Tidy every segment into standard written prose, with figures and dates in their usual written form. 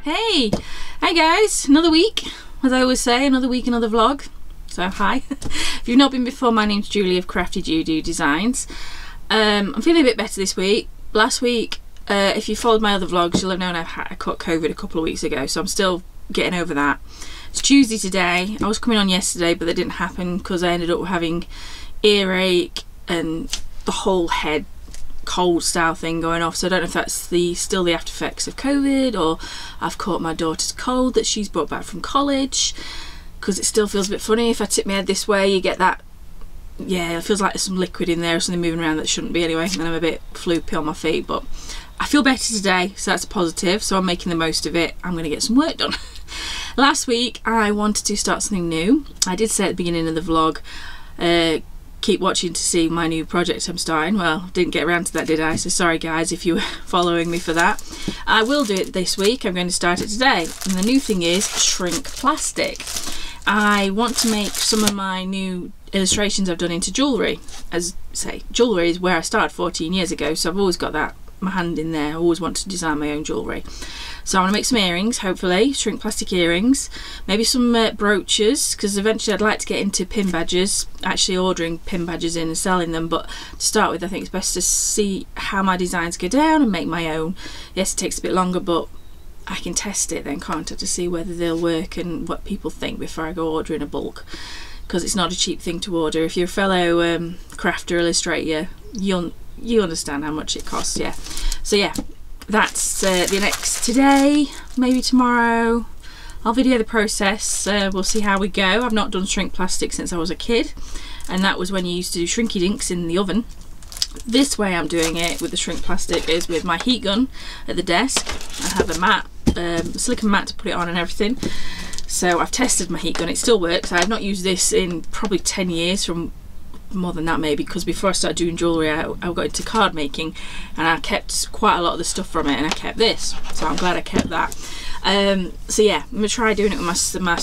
Hey! Hi guys, another week, as I always say, another week, another vlog. So hi. If you've not been before, my name's Julie of Crafty JuJu Designs. I'm feeling a bit better this week. Last week, if you followed my other vlogs, you'll have known I caught COVID a couple of weeks ago, so I'm still getting over that. It's Tuesday today. I was coming on yesterday, but that didn't happen because I ended up having earache and the whole head cold style thing going off, so I don't know if that's still the after effects of COVID, or I've caught my daughter's cold that she's brought back from college, because it still feels a bit funny. If I tip my head this way, you get that, yeah, it feels like there's some liquid in there or something moving around that shouldn't be anyway, and I'm a bit floopy on my feet, but I feel better today, so that's a positive, so I'm making the most of it. I'm going to get some work done. Last week I wanted to start something new. I did say at the beginning of the vlog, keep watching to see my new project I'm starting. Well, didn't get around to that, did I? So sorry guys if you were following me for that. I will do it this week. I'm going to start it today, and the new thing is shrink plastic. I want to make some of my new illustrations I've done into jewellery. As I say, jewellery is where I started 14 years ago, so I've always got that, my hand in there. I always want to design my own jewellery. So I want to make some earrings, hopefully, shrink plastic earrings, maybe some brooches, because eventually I'd like to get into pin badges, actually ordering pin badges in and selling them, but to start with I think it's best to see how my designs go down and make my own. Yes, it takes a bit longer, but I can test it then, can't I, to see whether they'll work and what people think before I go ordering a bulk, because it's not a cheap thing to order. If you're a fellow crafter, illustrator, you understand how much it costs, yeah. So yeah, that's the next today, maybe tomorrow. I'll video the process. We'll see how we go. I've not done shrink plastic since I was a kid, and that was when you used to do shrinky dinks in the oven. This way I'm doing it with the shrink plastic is with my heat gun at the desk. I have a mat, silicone mat to put it on and everything. So I've tested my heat gun, it still works. I have not used this in probably 10 years, from more than that maybe, because before I started doing jewellery I got into card making, and I kept quite a lot of the stuff from it, and I kept this, so I'm glad I kept that. So yeah, I'm going to try doing it with my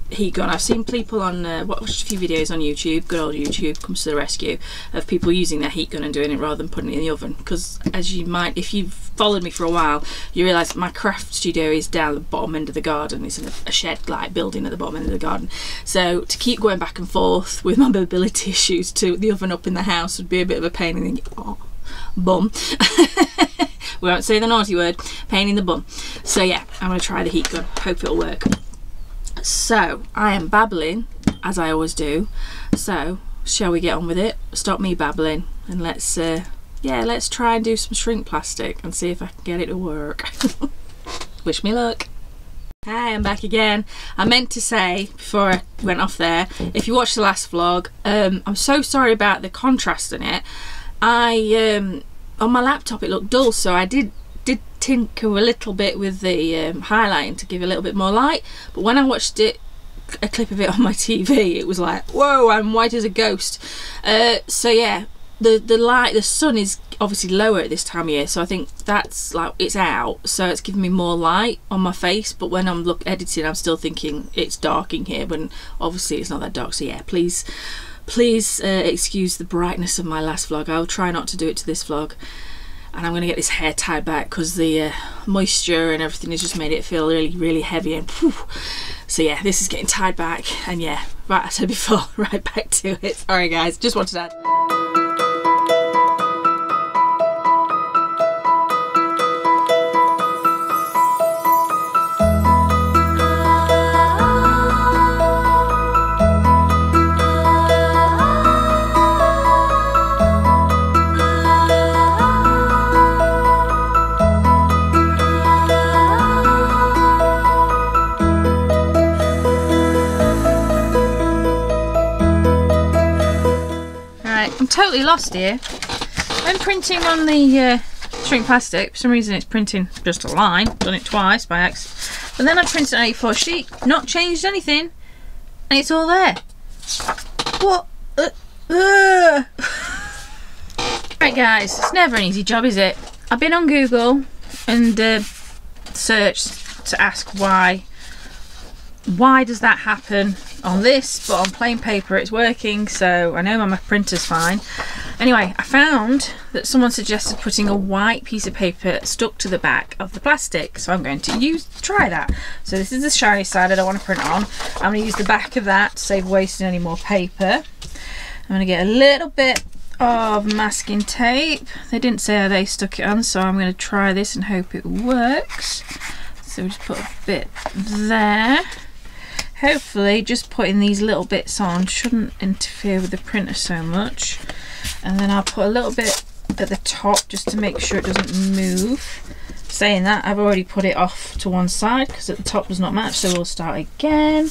heat gun. I've seen people on, watched a few videos on YouTube, good old YouTube comes to the rescue, of people using their heat gun and doing it rather than putting it in the oven, because as you might, if you've followed me for a while, you realise my craft studio is down the bottom end of the garden. It's in a shed like building at the bottom end of the garden, so to keep going back and forth with my mobility issues to the oven up in the house would be a bit of a pain in the bum. We won't say the naughty word, pain in the bum. So yeah, I'm going to try the heat gun, hope it'll work. So I am babbling as I always do, so shall we get on with it? Stop me babbling and let's yeah, let's try and do some shrink plastic and see if I can get it to work. Wish me luck. Hi, I'm back again. I meant to say before I went off there, if you watched the last vlog, I'm so sorry about the contrast in it. On my laptop it looked dull, so I did tinker a little bit with the highlighting to give a little bit more light, but when I watched it, a clip of it on my TV, it was like, whoa, I'm white as a ghost. So yeah, the light, the sun is obviously lower at this time of year, so I think that's like, it's out, so it's giving me more light on my face, but when I'm editing I'm still thinking it's dark in here, when obviously it's not that dark. So yeah, please excuse the brightness of my last vlog. I'll try not to do it to this vlog. And I'm going to get this hair tied back because the moisture and everything has just made it feel really, really heavy. And whew. So yeah, this is getting tied back. And yeah, right, I said before, right back to it. Sorry guys, just wanted to add. I'm totally lost here. I'm printing on the shrink plastic. For some reason it's printing just a line. Done it twice by accident. But then I printed an A4 sheet, not changed anything, and it's all there. What? Right guys, it's never an easy job, is it? I've been on Google and searched to ask why does that happen on this, but on plain paper it's working, so I know my printer's fine. Anyway, I found that someone suggested putting a white piece of paper stuck to the back of the plastic, so I'm going to try that. So this is the shiny side I don't want to print on. I'm going to use the back of that to save wasting any more paper. I'm going to get a little bit of masking tape. They didn't say how they stuck it on, so I'm going to try this and hope it works. So we'll just put a bit there. Hopefully just putting these little bits on shouldn't interfere with the printer so much. And then I'll put a little bit at the top just to make sure it doesn't move. Saying that, I've already put it off to one side because at the top does not match, so we'll start again.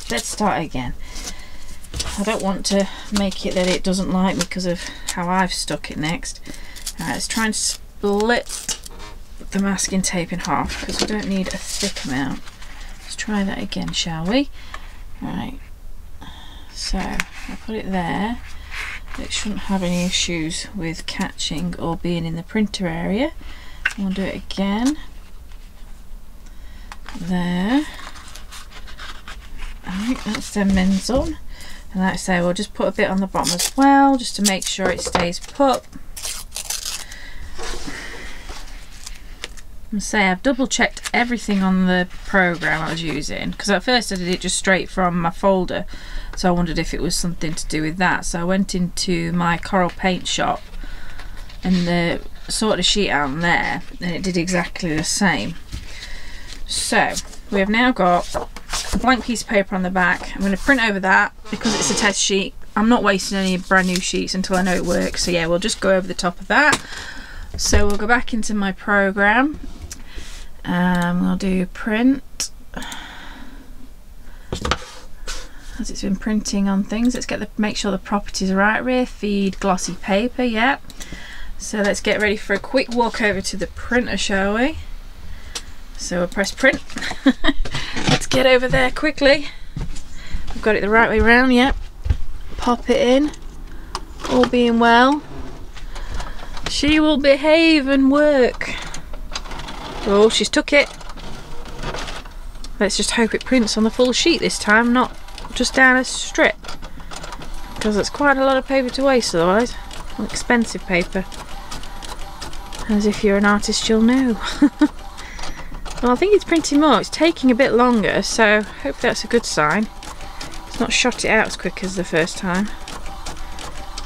Let's start again. I don't want to make it that it doesn't like me because of how I've stuck it next. Alright, let's try and split the masking tape in half because we don't need a thick amount. Let's try that again, shall we? Alright, so I put it there. It shouldn't have any issues with catching or being in the printer area. We'll do it again. There. Alright, that's 10 minutes on. And like I say, we'll just put a bit on the bottom as well, just to make sure it stays put. And say I've double checked everything on the program I was using, because at first I did it just straight from my folder, so I wondered if it was something to do with that. So I went into my Coral paint shop and sorted a sheet out on there, and it did exactly the same. So we have now got a blank piece of paper on the back. I'm going to print over that because it's a test sheet. I'm not wasting any brand new sheets until I know it works, so yeah, we'll just go over the top of that. So we'll go back into my program and we'll do print. As it's been printing on things, let's make sure the properties are right. Rear feed glossy paper, yeah. So let's get ready for a quick walk over to the printer, shall we? So we'll press print. Let's get over there quickly. I've got it the right way round, yep. Pop it in. All being well, she will behave and work. Oh, she's took it. Let's just hope it prints on the full sheet this time, not just down a strip, because it's quite a lot of paper to waste otherwise. Expensive paper. As if you're an artist, you'll know. Well, I think it's printing more. It's taking a bit longer, so hope that's a good sign. It's not shot it out as quick as the first time.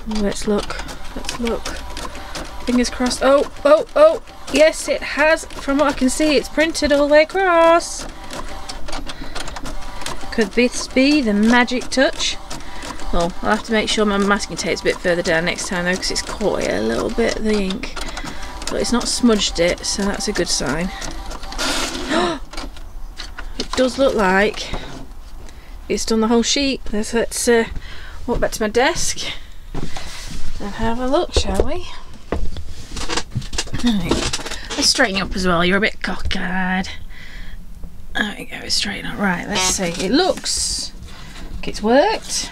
Let's look. Let's look. Fingers crossed. Oh, oh, oh! Yes, it has. From what I can see, it's printed all the way across. Could this be the magic touch? Well, I'll have to make sure my masking tape's a bit further down next time though, because it's caught it a little bit, the ink. But it's not smudged it, so that's a good sign. It does look like it's done the whole sheet. Let's walk back to my desk and have a look, shall we? Right. Let's straighten you up as well. You're a bit cockeyed. There we go, straighten up. Right, let's see. It looks like it's worked.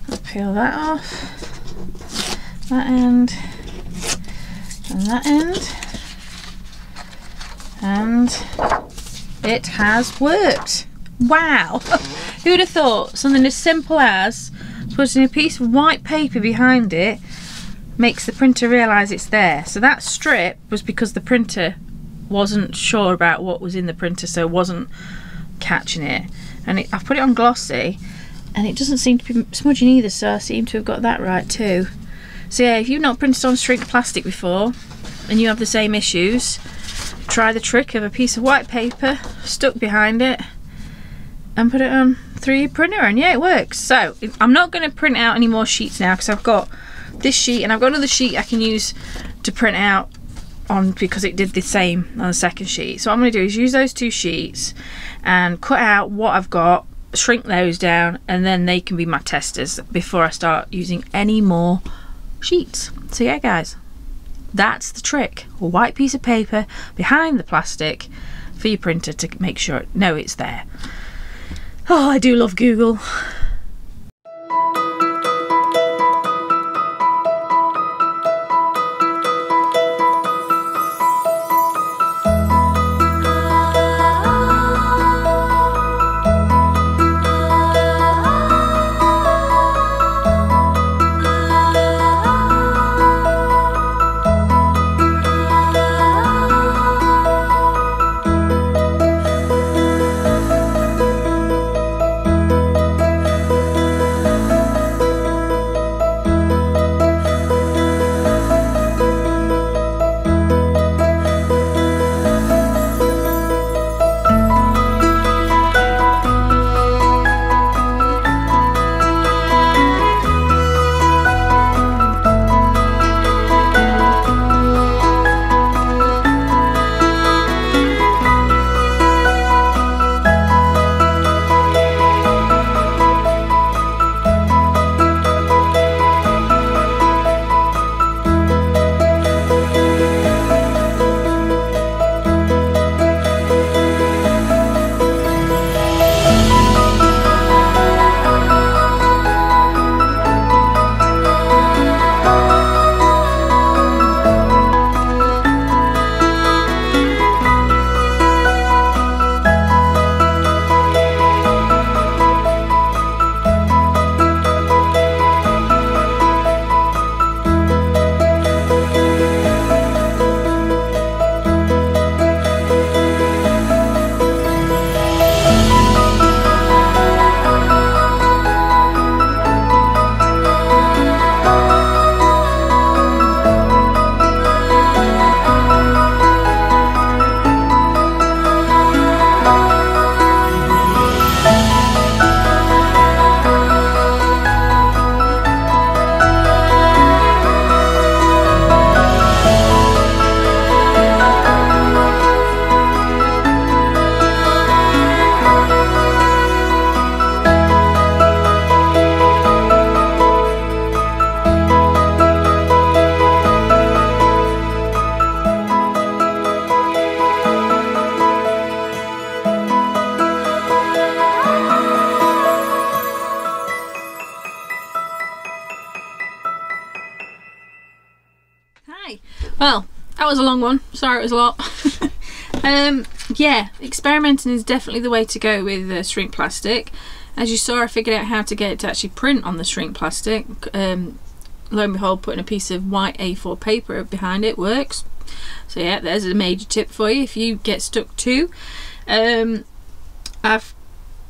I'll peel that off. That end. And that end. And it has worked. Wow! Who would have thought something as simple as putting a piece of white paper behind it makes the printer realise it's there. So that strip was because the printer wasn't sure about what was in the printer, so wasn't catching it. And I've put it on glossy and it doesn't seem to be smudging either, so I seem to have got that right too. So yeah, if you've not printed on shrink plastic before and you have the same issues, try the trick of a piece of white paper stuck behind it and put it on through your printer, and yeah, it works. So I'm not going to print out any more sheets now because I've got this sheet and I've got another sheet I can use to print out on because it did the same on the second sheet. So what I'm going to do is use those two sheets and cut out what I've got, shrink those down, and then they can be my testers before I start using any more sheets. So yeah guys, that's the trick. A white piece of paper behind the plastic for your printer to make sure it's there. Oh, I do love Google. Hi. Well, that was a long one. Sorry it was a lot. Yeah, experimenting is definitely the way to go with shrink plastic. As you saw, I figured out how to get it to actually print on the shrink plastic. Lo and behold, putting a piece of white A4 paper behind it works. So yeah, there's a major tip for you if you get stuck too. I've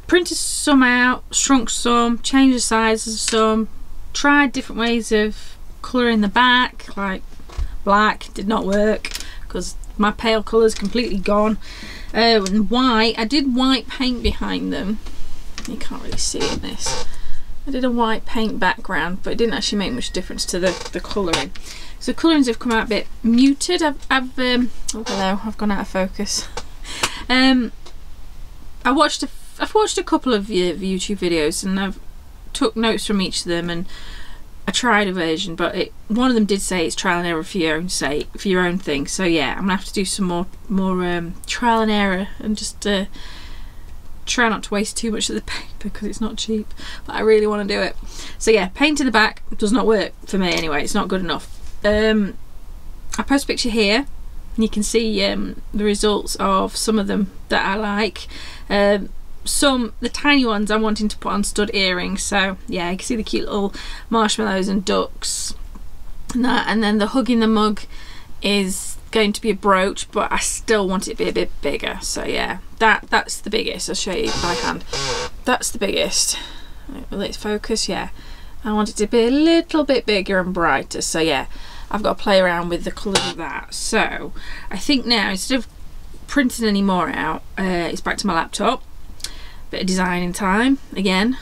printed some out, shrunk some, changed the sizes of some, tried different ways of colouring the back, like black, did not work because my pale colour is completely gone. And white, I did white paint behind them. You can't really see it in this. I did a white paint background, but it didn't actually make much difference to the colouring. So the colourings have come out a bit muted. Oh hello, I've gone out of focus. I've watched a couple of YouTube videos and I've took notes from each of them, and I tried a version, but one of them did say it's trial and error for your own thing. So yeah, I'm gonna have to do some more trial and error and just try not to waste too much of the paper because it's not cheap, but I really want to do it. So yeah, paint in the back does not work for me anyway. It's not good enough. I post a picture here and you can see the results of some of them that I like. The tiny ones I'm wanting to put on stud earrings, so yeah, you can see the cute little marshmallows and ducks and that, and then the hugging the mug is going to be a brooch, but I still want it to be a bit bigger. So yeah, that's the biggest. I'll show you by hand. That's the biggest. Will it focus? Yeah, I want it to be a little bit bigger and brighter. So yeah, I've got to play around with the colours of that. So I think now, instead of printing any more out, it's back to my laptop. Bit of designing time again.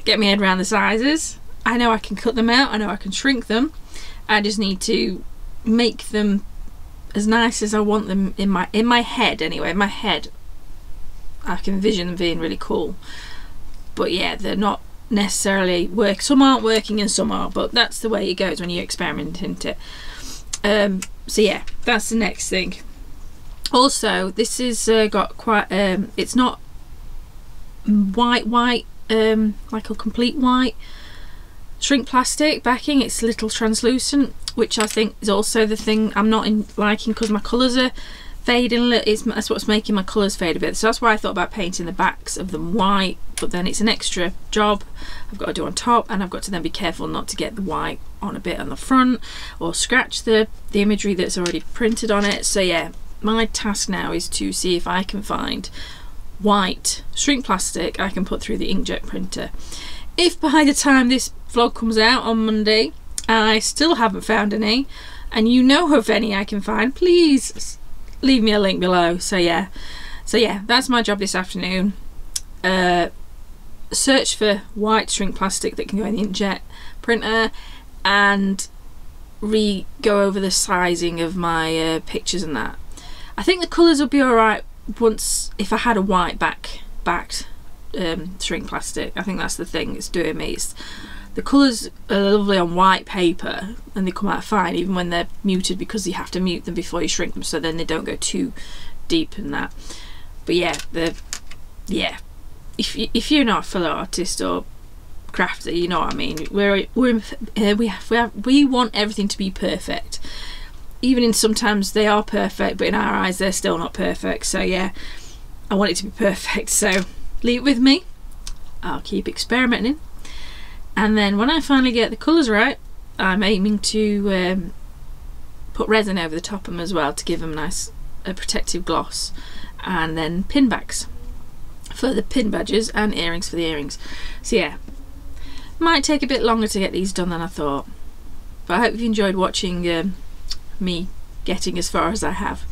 Get my head around the sizes. I know I can cut them out, I know I can shrink them. I just need to make them as nice as I want them in my head anyway. In my head I can envision them being really cool, but yeah, they're not necessarily work. Some aren't working and some are, but that's the way it goes when you experiment, isn't it? So yeah, that's the next thing. Also, this is got quite it's not white like a complete white shrink plastic backing. It's a little translucent, which I think is also the thing I'm not liking, because my colours are fading a little. That's what's making my colours fade a bit. So that's why I thought about painting the backs of them white, but then it's an extra job I've got to do on top, and I've got to then be careful not to get the white on a bit on the front or scratch the imagery that's already printed on it. So yeah, my task now is to see if I can find white shrink plastic I can put through the inkjet printer. If by the time this vlog comes out on Monday I still haven't found any, and you know of any I can find, please leave me a link below. So yeah, that's my job this afternoon. Search for white shrink plastic that can go in the inkjet printer and go over the sizing of my pictures and that. I think the colours will be alright once, if I had a white backed shrink plastic. I think that's the thing that's doing me. The colours are lovely on white paper and they come out fine even when they're muted, because you have to mute them before you shrink them, so then they don't go too deep in that. But yeah, if you're not a fellow artist or crafter, you know what I mean. We want everything to be perfect. Even in sometimes they are perfect, but in our eyes they're still not perfect. So yeah, I want it to be perfect. So leave it with me. I'll keep experimenting, and then when I finally get the colours right, I'm aiming to put resin over the top of them as well to give them a protective gloss, and then pin backs for the pin badges and earrings for the earrings. So yeah, might take a bit longer to get these done than I thought, but I hope you've enjoyed watching me getting as far as I have.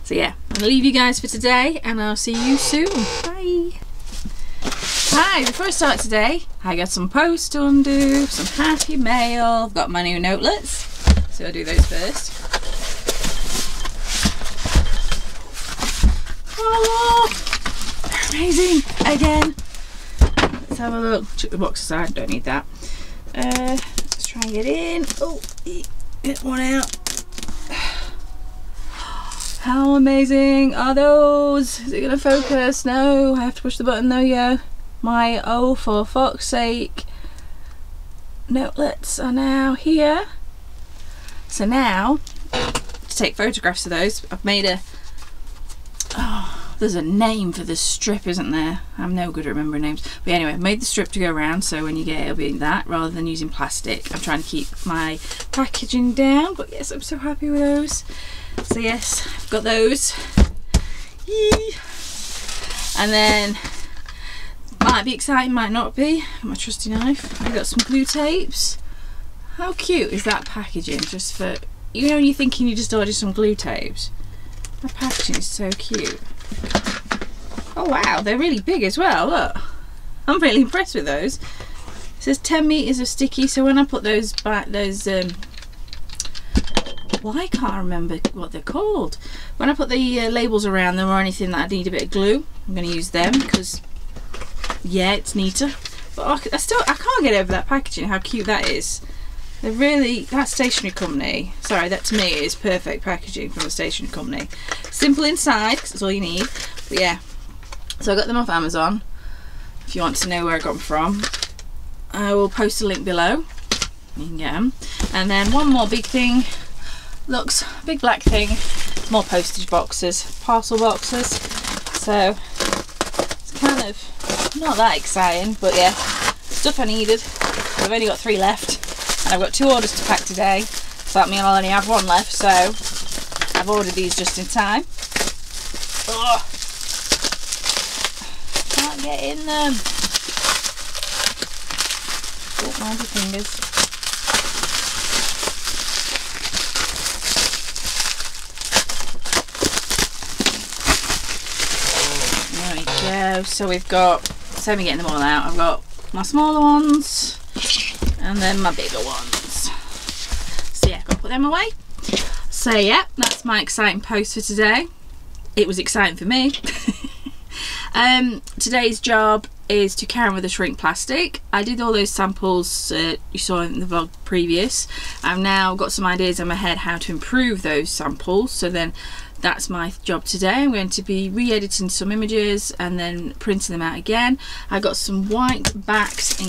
So yeah, I'm gonna leave you guys for today, and I'll see you soon. Bye. Hi, before I start today, I got some posts to undo, some happy mail. I've got my new notelets, so I'll do those first. Oh, they're amazing again. Let's have a look. Chuck the box aside, don't need that. Let's try and get in. Oh, get one out. How amazing are those? Is it gonna focus? No, I have to push the button though. Yeah, my oh for fuck's sake notelets are now here. So now to take photographs of those, I've made a, oh, there's a name for the strip, isn't there? I'm no good at remembering names. But anyway, I've made the strip to go around, so when you get it, it'll be that rather than using plastic. I'm trying to keep my packaging down, but yes, I'm so happy with those. So yes, I've got those. Yee. And then, might be exciting, might not be. My trusty knife. I've got some glue tapes. How cute is that packaging? Just for, you know, you're thinking you just ordered some glue tapes. That packaging is so cute. Oh wow, they're really big as well. Look, I'm really impressed with those. It says 10 meters of sticky. So when I put those back, well, I can't remember what they're called. When I put the labels around them or anything that I need a bit of glue, I'm going to use them because, yeah, it's neater. But I can't get over that packaging, how cute that is. They're really, that stationery company, sorry, that to me is perfect packaging from a stationery company. Simple inside, because that's all you need. But yeah, so I got them off Amazon. If you want to know where I got them from, I will post a link below. You can get them. And then one more big thing. Looks, big black thing, more postage boxes, parcel boxes. So it's kind of not that exciting, but yeah, stuff I needed. I've only got 3 left, and I've got 2 orders to pack today, so that means I'll only have 1 left. So I've ordered these just in time. Oh, can't get in them. Don't mind your fingers. So we've got, so we're getting them all out. I've got my smaller ones and then my bigger ones. So yeah, I've got to put them away. So yeah, that's my exciting post for today. It was exciting for me. Today's job is to carry on with the shrink plastic. I did all those samples you saw in the vlog previous. I've now got some ideas in my head how to improve those samples, so then that's my job today. I'm going to be re-editing some images and then printing them out again. I got some white backed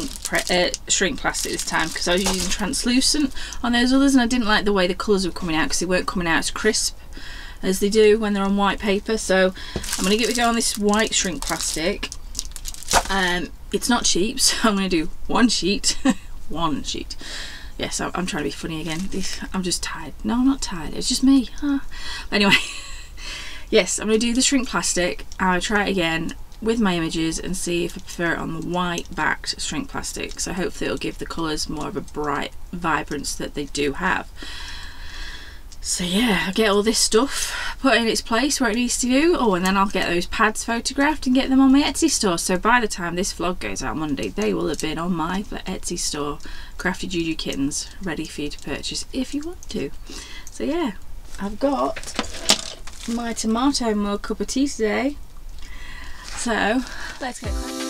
shrink plastic this time because I was using translucent on those others and I didn't like the way the colours were coming out because they weren't coming out as crisp as they do when they're on white paper. So I'm going to give it a go on this white shrink plastic. It's not cheap, so I'm going to do 1 sheet. 1 sheet. Yes, I'm trying to be funny again. I'm just tired. No, I'm not tired. It's just me. Anyway, yes, I'm going to do the shrink plastic. I'll try it again with my images and see if I prefer it on the white backed shrink plastic. So hopefully it'll give the colours more of a bright vibrance that they do have. So yeah, I'll get all this stuff put in its place where it needs to do. Oh, and then I'll get those pads photographed and get them on my Etsy store. So by the time this vlog goes out Monday, they will have been on my Etsy store, Crafty JuJu Kittens, ready for you to purchase if you want to. So yeah, I've got my tomato mug cup of tea today. So let's get cracking.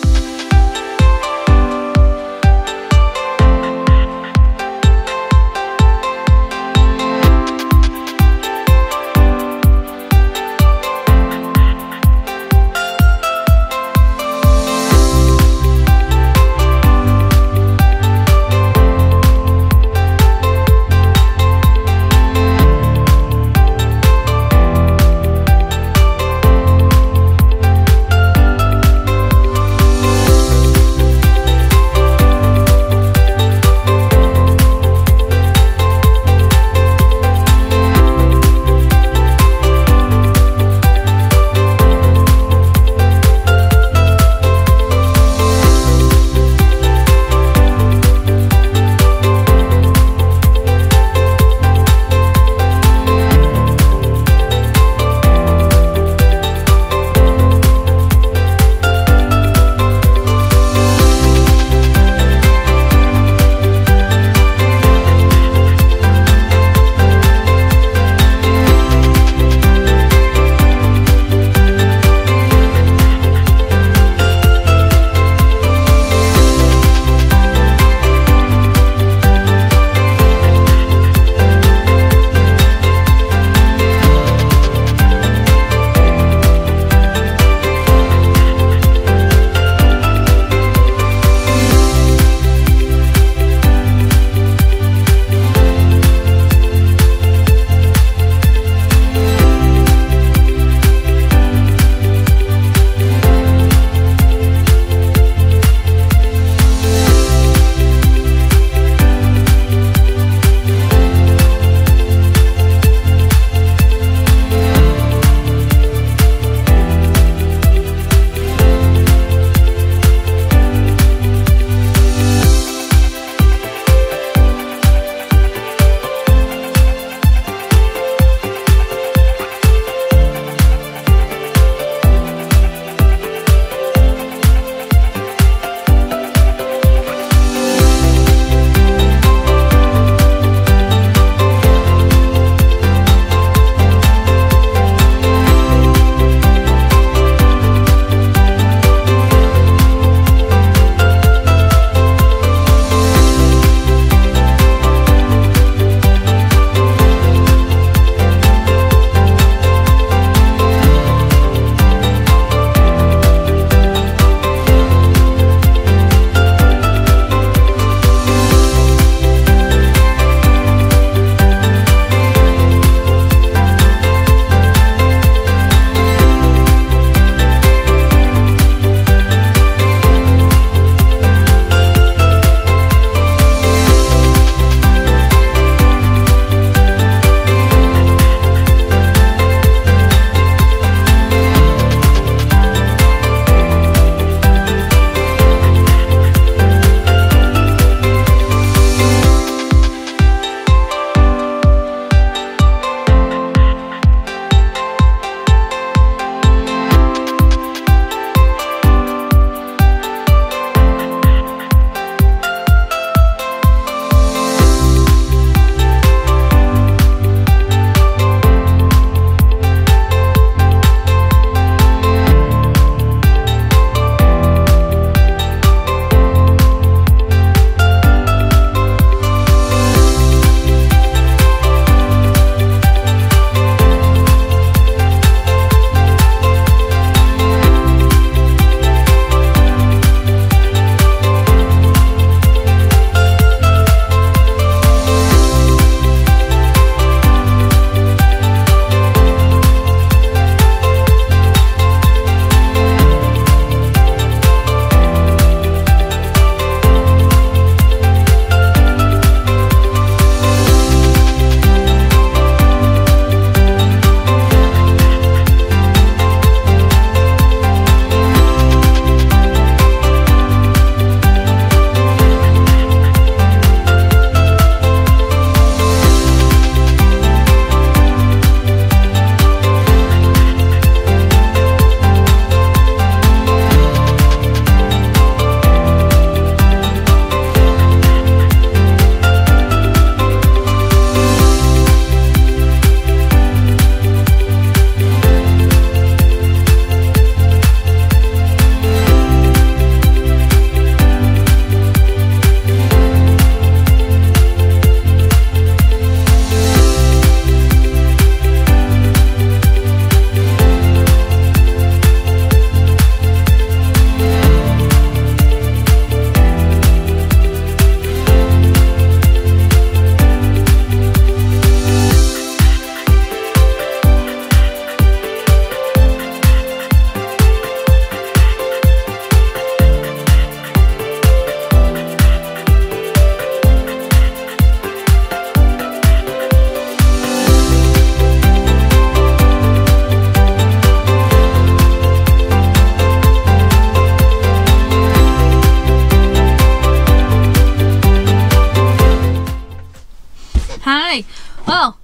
Well,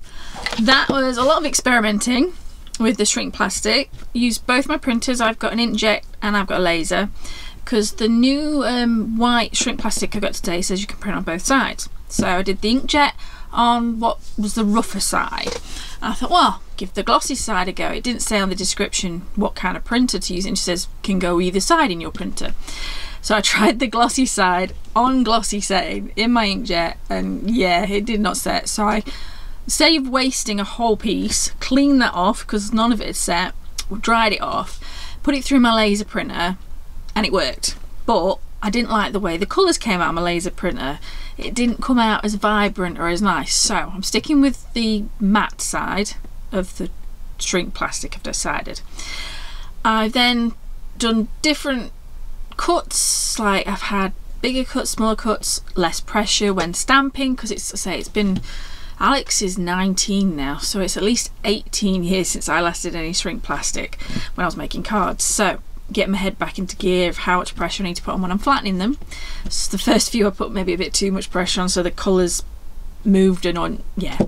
that was a lot of experimenting with the shrink plastic. Used both my printers. I've got an inkjet and I've got a laser, because the new white shrink plastic I got today says you can print on both sides. So I did the inkjet on what was the rougher side. And I thought, well, give the glossy side a go. It didn't say on the description what kind of printer to use, and it just says can go either side in your printer. So I tried the glossy side on glossy side in my inkjet, and yeah, it did not set. So I saved wasting a whole piece, cleaned that off because none of it is set, dried it off, put it through my laser printer, and it worked. But I didn't like the way the colours came out of my laser printer. It didn't come out as vibrant or as nice, so I'm sticking with the matte side of the shrink plastic, I've decided. I've then done different cuts, like I've had bigger cuts, smaller cuts, less pressure when stamping, because it's been, Alex is 19 now, so it's at least 18 years since I last did any shrink plastic when I was making cards. So get my head back into gear of how much pressure I need to put on when I'm flattening them. So the first few I put maybe a bit too much pressure on, so the colours moved and on, yeah.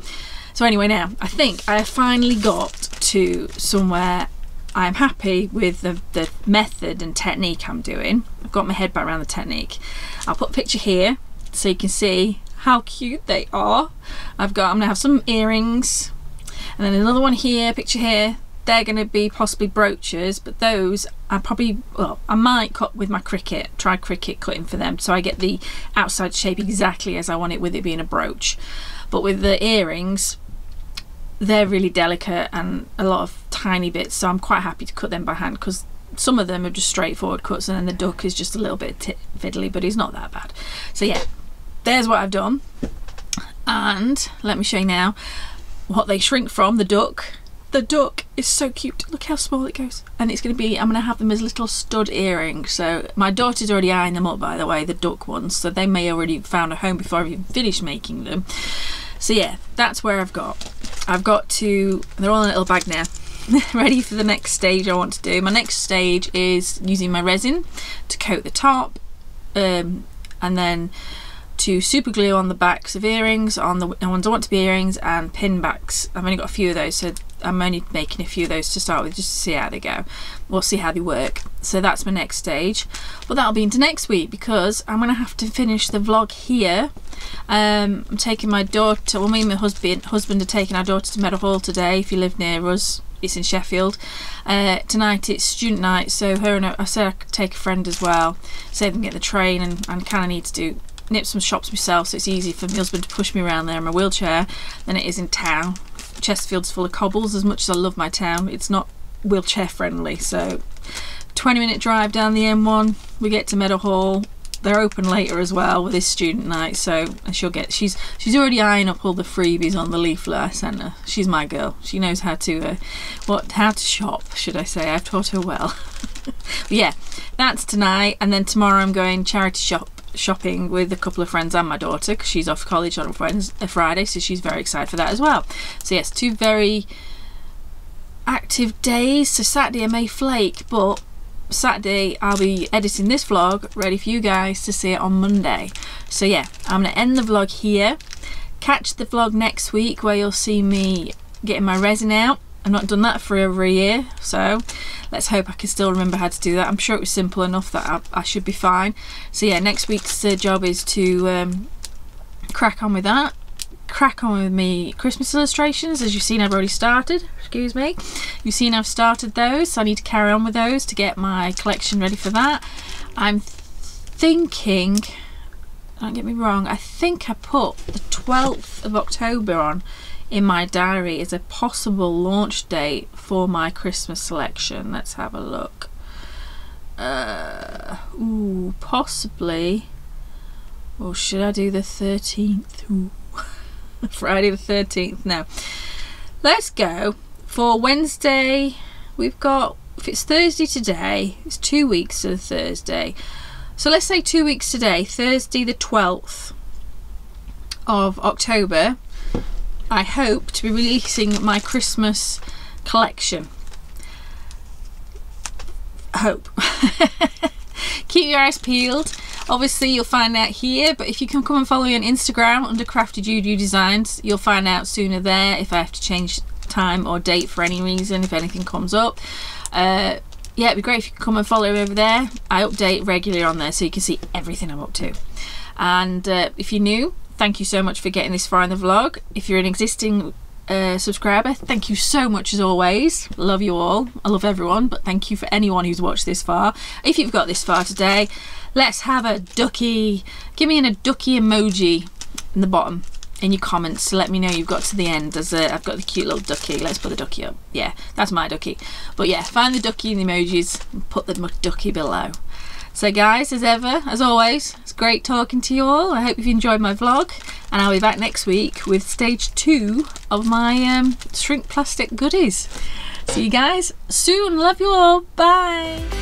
So anyway, now I think I have finally got to somewhere I'm happy with the method and technique I'm doing. I've got my head back around the technique. I'll put a picture here so you can see how cute they are. I'm gonna have some earrings, and then another one here, picture here. They're going to be possibly brooches, but those I probably, well, I might cut with my Cricut, try Cricut cutting for them, so I get the outside shape exactly as I want it, with it being a brooch. But with the earrings, they're really delicate and a lot of tiny bits, so I'm quite happy to cut them by hand, because some of them are just straightforward cuts, and then the duck is just a little bit fiddly, but he's not that bad. So yeah, there's what I've done. And let me show you now what they shrink from. The duck. The duck is so cute. Look how small it goes. And it's going to be, I'm going to have them as little stud earrings. So my daughter's already eyeing them up, by the way, the duck ones. So they may already found a home before I've even finished making them. So yeah, that's where I've got to, they're all in a little bag now. Ready for the next stage I want to do. My next stage is using my resin to coat the top, and then to super glue on the backs of earrings, on the ones I want to be earrings, and pin backs. I've only got a few of those, so I'm only making a few of those to start with, just to see how they go. We'll see how they work. So that's my next stage, but that'll be into next week, because I'm gonna have to finish the vlog here. I'm taking my daughter, well, me and my husband are taking our daughter to Meadowhall today. If you live near us, it's in Sheffield. Tonight it's student night, so her and I said I could take a friend as well, save them get the train, and kind of need to nip some shops myself, so it's easy for my husband to push me around there in my wheelchair than it is in town. Chesterfield's full of cobbles. As much as I love my town, it's not wheelchair friendly. So 20-minute drive down the M1, we get to Meadowhall. They're open later as well with this student night, so she'll get, she's already eyeing up all the freebies on the leaflet I sent her. She's my girl. She knows how to how to shop, should I say. I've taught her well. But yeah, that's tonight, and then tomorrow I'm going charity shopping with a couple of friends and my daughter, because she's off college on a Friday, so she's very excited for that as well. So yes, two very active days. So Saturday I may flake, but Saturday I'll be editing this vlog ready for you guys to see it on Monday. So yeah, I'm going to end the vlog here. Catch the vlog next week where you'll see me getting my resin out. I've not done that for over a year, so let's hope I can still remember how to do that. I'm sure it was simple enough that I should be fine. So yeah, next week's job is to crack on with that. Crack on with me Christmas illustrations. As you've seen, I've already started. Excuse me. You've seen I've started those, so I need to carry on with those to get my collection ready for that. I'm thinking, don't get me wrong, I think I put the 12th of October on in my diary as a possible launch date for my Christmas selection. Let's have a look. Ooh, possibly. Or should I do the 13th? Ooh. Friday the 13th. No. Let's go for Wednesday. We've got, if it's Thursday today, it's 2 weeks to the Thursday. So let's say 2 weeks today, Thursday the 12th of October. I hope to be releasing my Christmas collection. Hope. Keep your eyes peeled. obviously you'll find out here, but if you can come and follow me on Instagram under Crafty JuJu Designs, you'll find out sooner there if I have to change time or date for any reason, if anything comes up. Yeah, it'd be great if you could come and follow me over there. I update regularly on there so you can see everything I'm up to. And if you're new, thank you so much for getting this far in the vlog. If you're an existing subscriber, thank you so much as always. Love you all. I love everyone, but thank you for anyone who's watched this far. If you've got this far today, let's have a ducky. Give me a ducky emoji in the bottom in your comments to let me know you've got to the end. I've got the cute little ducky. Let's put the ducky up. Yeah, that's my ducky. But yeah, find the ducky in the emojis and put the ducky below. So guys, as always, it's great talking to you all. I hope you've enjoyed my vlog, and I'll be back next week with stage 2 of my shrink plastic goodies. See you guys soon. Love you all. Bye.